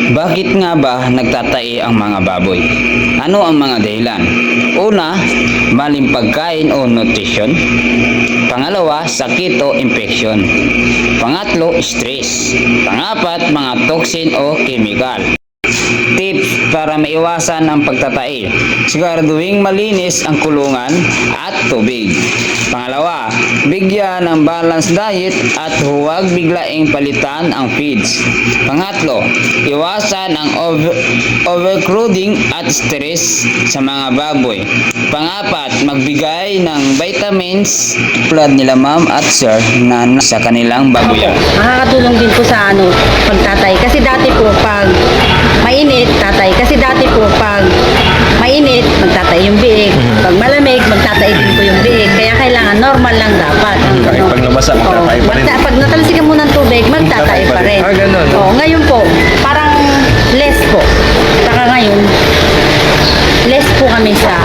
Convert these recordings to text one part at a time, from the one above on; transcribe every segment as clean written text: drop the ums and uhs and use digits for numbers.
Bakit nga ba nagtatae ang mga baboy? Ano ang mga dahilan? Una, maling pagkain o nutrition. Pangalawa, sakit o infection. Pangatlo, stress. Pangapat, mga toxin o chemical. Tips para maiwasan ang pagtatae. Siguraduhing malinis ang kulungan at tubig. Pangalawa, bigyan ng balanced diet at huwag biglaing palitan ang feeds. Pangatlo, iwasan ang overcrowding at stress sa mga baboy. Pangapat, magbigay ng vitamins tulad nila ma'am at sir na sa kanilang baboyan. Makakatulong din po sa pagtatay. Kasi dati po pag mainit, tatay. Kasi dati po pag mainit, magtatay yung biig. Pag malamig, magtatay din po yung biig. Kaya kailangan normal lang dapat. Kahit pag lumasa, magtatay pa rin. Pag natalsikan mo ng tubig, magtatay pa rin. Ganun. Ngayon po, parang less po. Saka ngayon, less po kami sa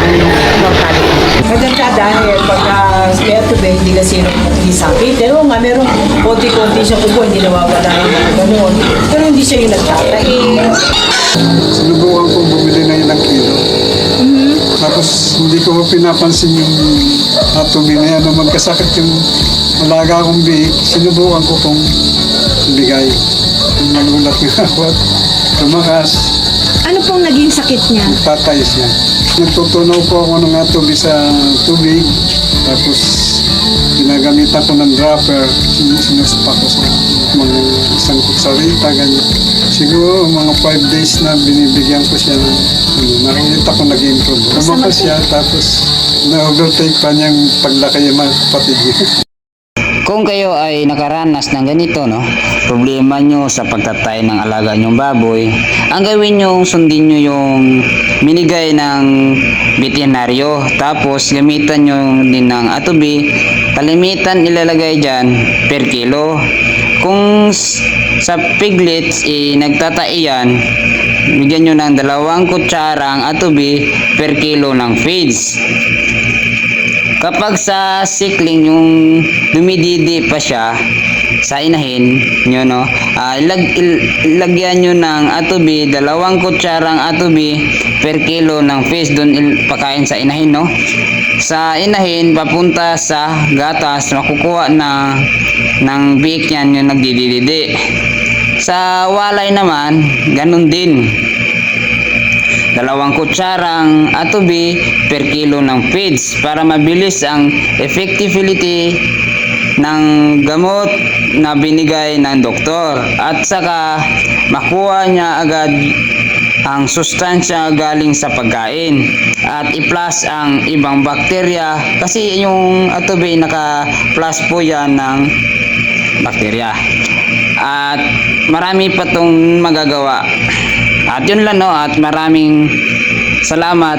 mortality. Maganda dahil pagka spare tubig, hindi na sino sakit. Pero nga, meron konti-konti siya kubo, hindi nawawala yung mga ganun. Pero hindi siya yung nagtatay. Sinubukan ko bumili ng ilang kilo. Tapos hindi ko pinapansin yung atomy na yan na magkasakit yung malaga kong biik. Sinubukan ko kung ibigay. Nagulat nga ako at tumakas. Ano pong naging sakit niya? Tatay siya. Nagtutunaw po ako ng atomy sa tubig. Tapos ginagamitan ko ng dropper. Sinuspa ko sa mga isang kutsarita, ganyan. Siguro mga 5 days na binibigyan ko siya ng nakikita ko nag-improve. Lumakas siya tapos na-overtake pa niyang paglaki yung mga kapatid niya. Kung kayo ay nakaranas ng ganito, problema nyo sa pagtatay ng alaga nyong baboy, ang gawin nyo, sundin nyo yung minigay ng veterinaryo, tapos gamitan nyo din ng atubi, kalimitan ilalagay dyan per kilo. Kung sa piglets, nagtatay yan, bigyan nyo ng 2 kutsarang atubi per kilo ng feeds. Kapag sa sickling yung dumididi pa siya sa inahin nyo, ilagyan nyo ng atubi, 2 kutsarang atubi per kilo ng fish doon pakain sa inahin, sa inahin papunta sa gatas, makukuha na ng biik yan yung nagdididi. Sa walay naman, ganun din. 2 kutsarang atubi per kilo ng feeds para mabilis ang effectivity ng gamot na binigay ng doktor at saka makuha niya agad ang sustansya galing sa pagkain at i-plus ang ibang bakterya kasi yung atubi naka-plus po yan ng bakterya at marami pa tong magagawa. At yun lang, at maraming salamat